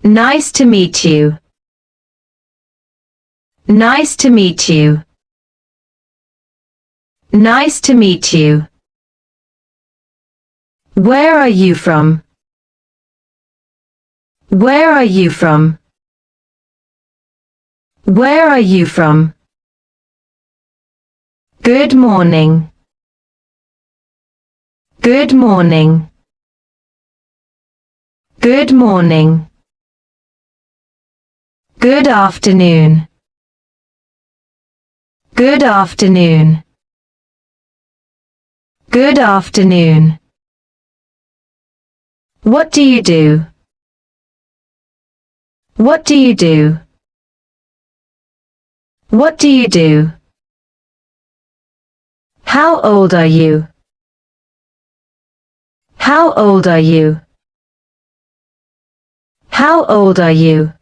Nice to meet you. Nice to meet you. Nice to meet you. Where are you from? Where are you from? Where are you from? Good morning. Good morning. Good morning. Good afternoon. Good afternoon. Good afternoon. What do you do? What do you do? What do you do? How old are you? How old are you? How old are you?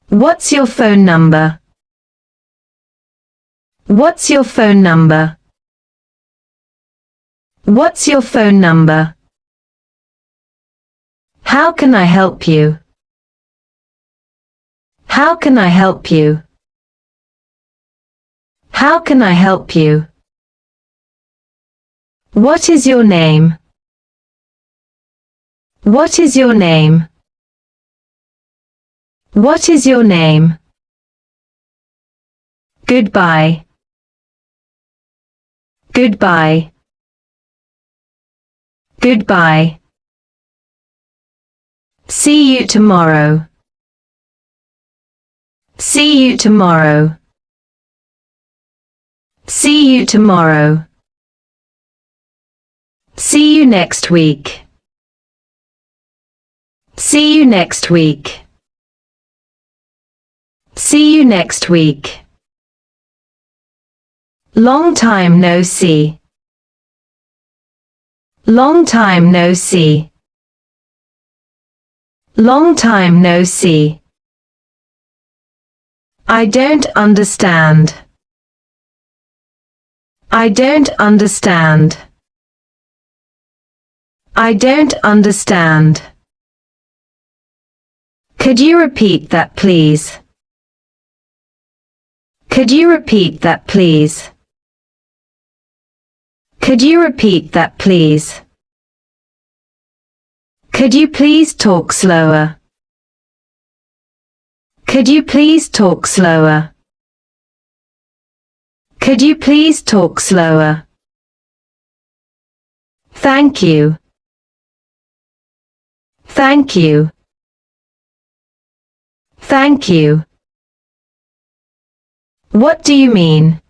What's your phone number? What's your phone number? What's your phone number? How can I help you? How can I help you? How can I help you? What is your name? What is your name? What is your name? Goodbye. Goodbye. Goodbye. See you tomorrow. See you tomorrow. See you tomorrow. See you next week. See you next week. See you next week. Long time no see. Long time no see. Long time no see. I don't understand. I don't understand. I don't understand. Could you repeat that, please? Could you repeat that, please? Could you repeat that, please? Could you please talk slower? Could you please talk slower? Could you please talk slower? Thank you. Thank you. Thank you. What do you mean?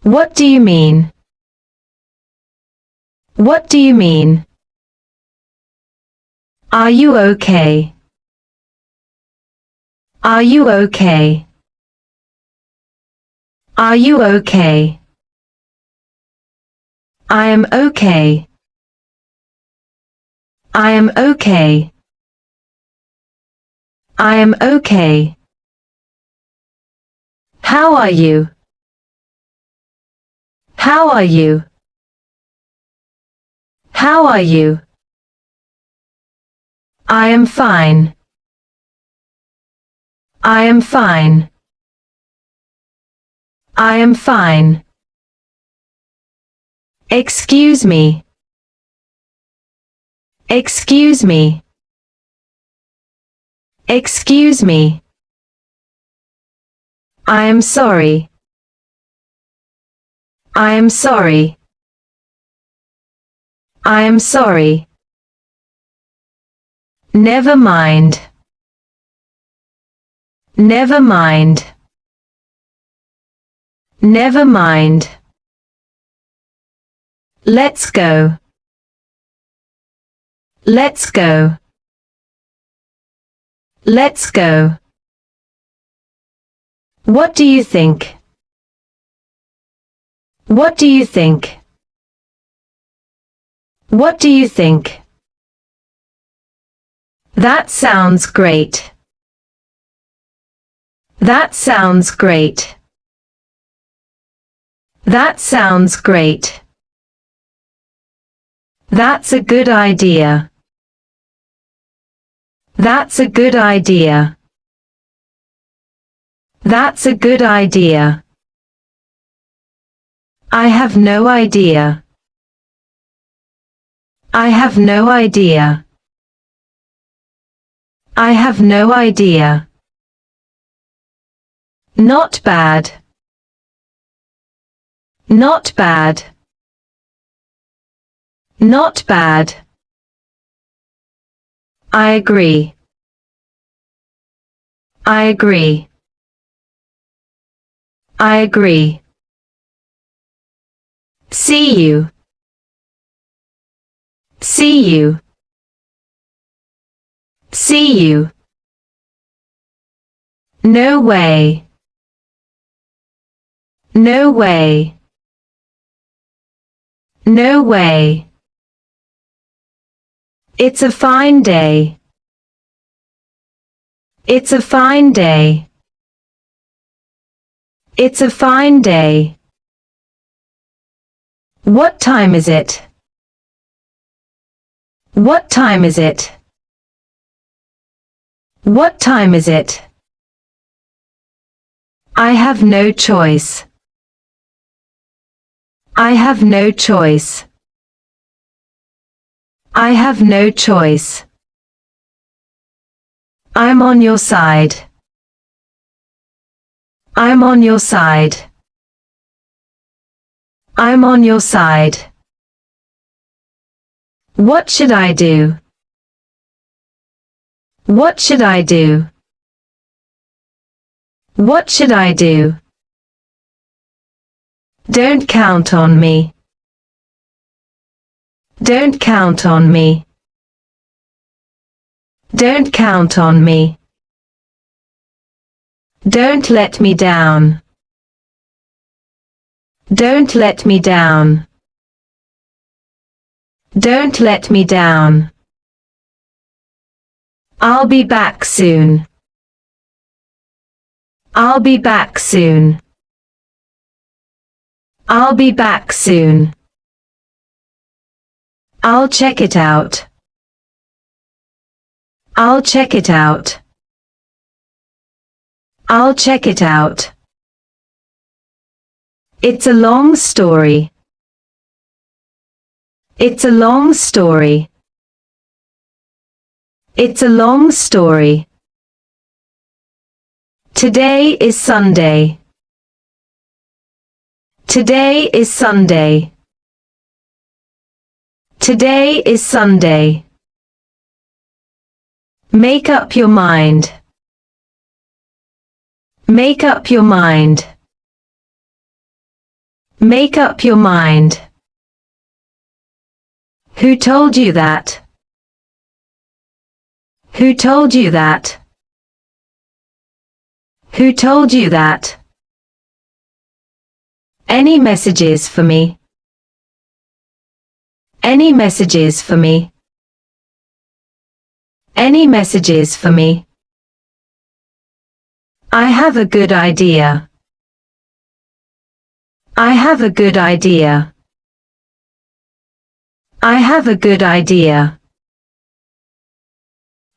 What do you mean? What do you mean? Are you okay? Are you okay? Are you okay? I am okay. I am okay. I am okay. How are you? How are you? How are you? I am fine. I am fine. I am fine. Excuse me. Excuse me. Excuse me. I am sorry. I am sorry. I am sorry. Never mind. Never mind. Never mind. Let's go. Let's go. Let's go. What do you think? What do you think? What do you think? That sounds great. That sounds great. That sounds great. That's a good idea. That's a good idea. That's a good idea. I have no idea. I have no idea. I have no idea. Not bad. Not bad. Not bad. I agree. I agree. I agree. See you. See you. See you. No way. No way. No way. It's a fine day. It's a fine day. It's a fine day. What time is it? What time is it? What time is it? I have no choice. I have no choice. I have no choice. I'm on your side. I'm on your side. I'm on your side. What should I do? What should I do? What should I do? Don't count on me. Don't count on me. Don't count on me. Don't let me down. Don't let me down. Don't let me down. I'll be back soon. I'll be back soon. I'll be back soon. I'll check it out. I'll check it out. I'll check it out. It's a long story. It's a long story. It's a long story. Today is Sunday. Today is Sunday. Today is Sunday. Make up your mind. Make up your mind. Make up your mind. Who told you that? Who told you that? Who told you that? Any messages for me? Any messages for me? Any messages for me? I have a good idea. I have a good idea. I have a good idea.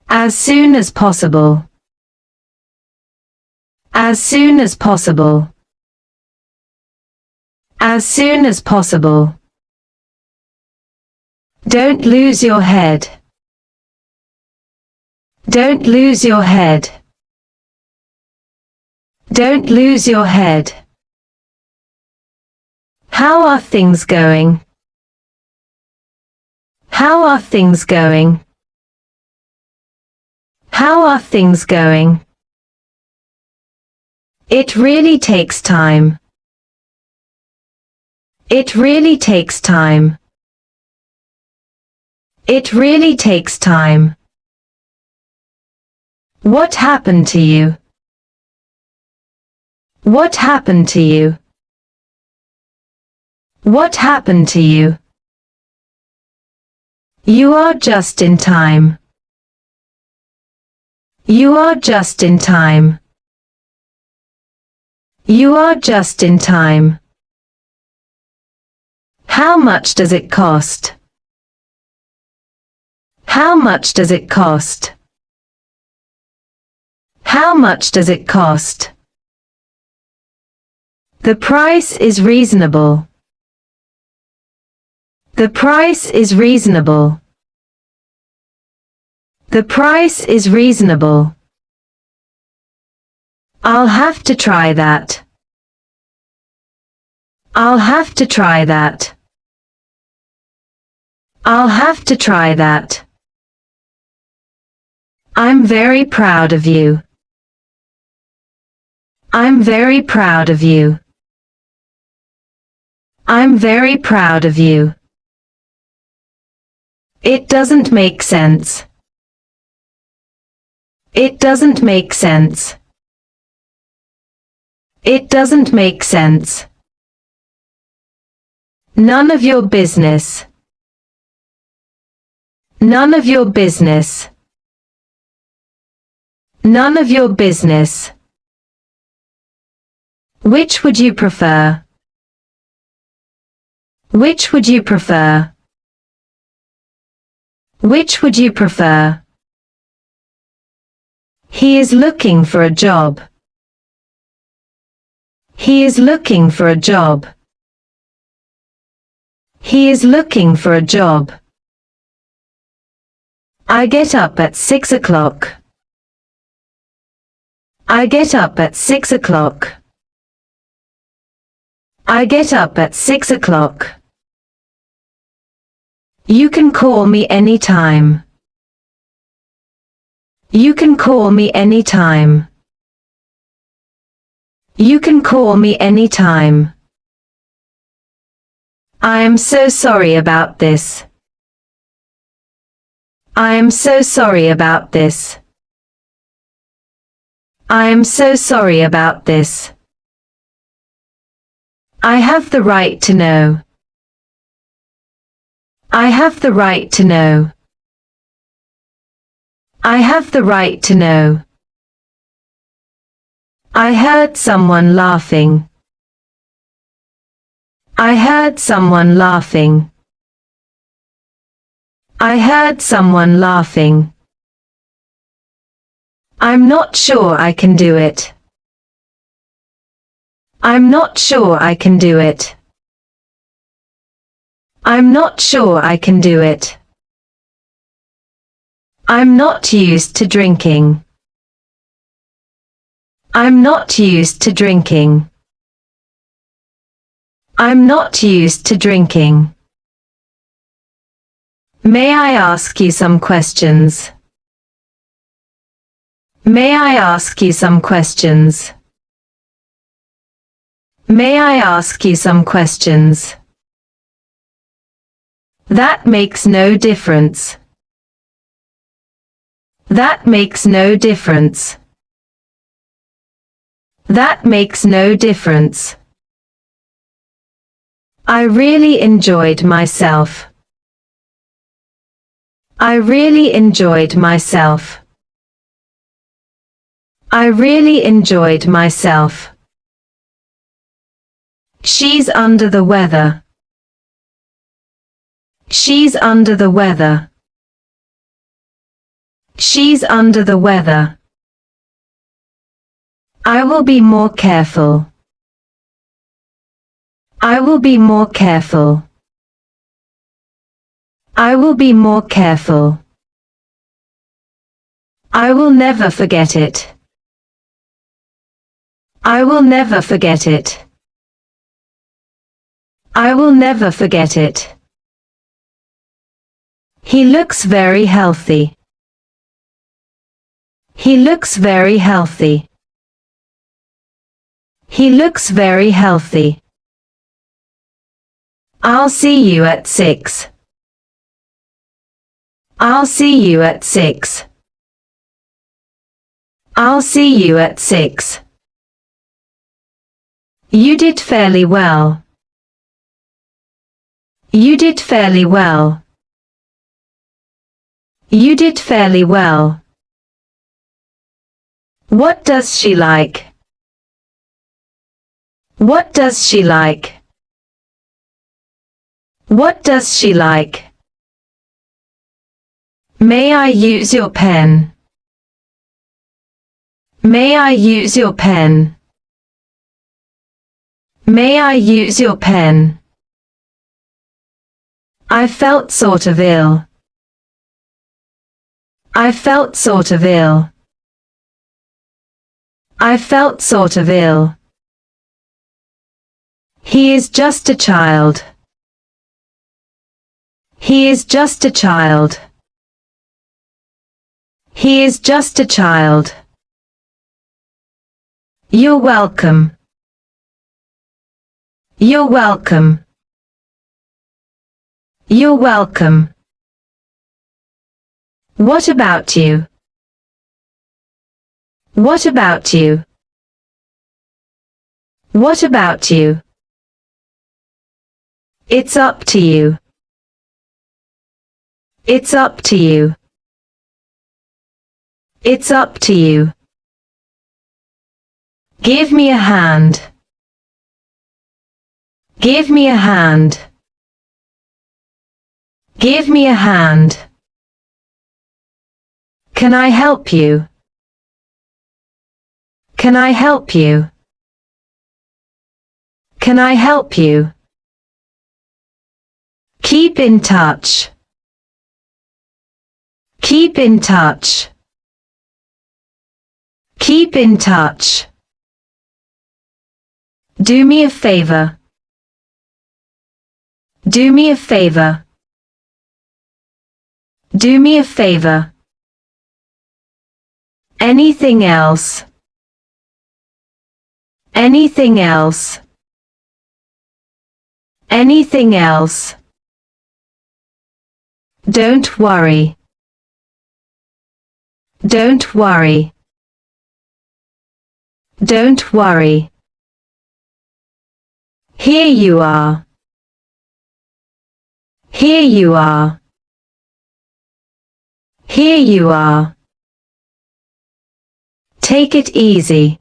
As soon as possible. As soon as possible. As soon as possible. Don't lose your head. Don't lose your head. Don't lose your head. How are things going? How are things going? How are things going? It really takes time. It really takes time. It really takes time. What happened to you? What happened to you? What happened to you? You are just in time. You are just in time. You are just in time. How much does it cost? How much does it cost? How much does it cost? The price is reasonable. The price is reasonable. The price is reasonable. I'll have to try that. I'll have to try that. I'll have to try that. I'm very proud of you. I'm very proud of you. I'm very proud of you. It doesn't make sense. It doesn't make sense. It doesn't make sense. None of your business. None of your business. None of your business. Which would you prefer? Which would you prefer? Which would you prefer? He is looking for a job. He is looking for a job. He is looking for a job. I get up at 6 o'clock. I get up at 6 o'clock. I get up at 6 o'clock. You can call me anytime. You can call me anytime. You can call me anytime. I am so sorry about this. I am so sorry about this. I am so sorry about this. I have the right to know. I have the right to know. I have the right to know. I heard someone laughing. I heard someone laughing. I heard someone laughing. I'm not sure I can do it. I'm not sure I can do it. I'm not sure I can do it. I'm not used to drinking. I'm not used to drinking. I'm not used to drinking. May I ask you some questions? May I ask you some questions? May I ask you some questions? That makes no difference. That makes no difference. That makes no difference. I really enjoyed myself. I really enjoyed myself. I really enjoyed myself. She's under the weather. She's under the weather. She's under the weather. I will be more careful. I will be more careful. I will be more careful. I will never forget it. I will never forget it. I will never forget it. He looks very healthy. He looks very healthy. He looks very healthy. I'll see you at 6. I'll see you at 6. I'll see you at 6. You did fairly well. You did fairly well. You did fairly well. What does she like? What does she like? What does she like? May I use your pen? May I use your pen? May I use your pen? I felt sort of ill. I felt sort of ill. I felt sort of ill. He is just a child. He is just a child. He is just a child. You're welcome. You're welcome. You're welcome. What about you? What about you? What about you? It's up to you. It's up to you. It's up to you. Give me a hand. Give me a hand. Give me a hand. Can I help you? Can I help you? Can I help you? Keep in touch. Keep in touch. Keep in touch. Do me a favor. Do me a favor. Do me a favor. Anything else? Anything else? Anything else? Don't worry. Don't worry. Don't worry. Here you are. Here you are. Here you are. Take it easy.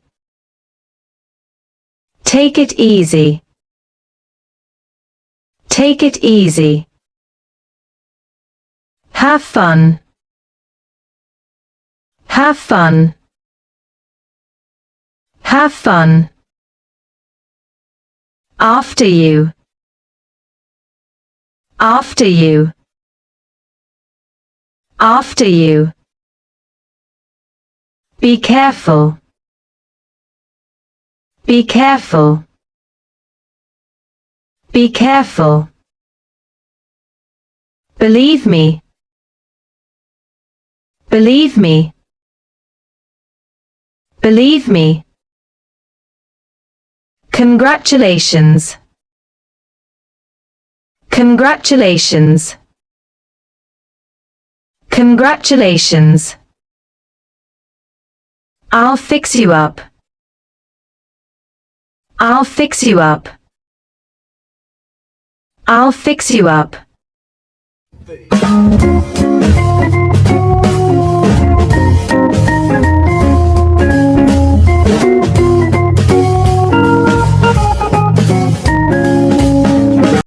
Take it easy. Take it easy. Have fun. Have fun. Have fun. After you. After you. After you. Be careful. Be careful. Be careful. Believe me. Believe me. Believe me. Congratulations. Congratulations. Congratulations. I'll fix you up. I'll fix you up. I'll fix you up.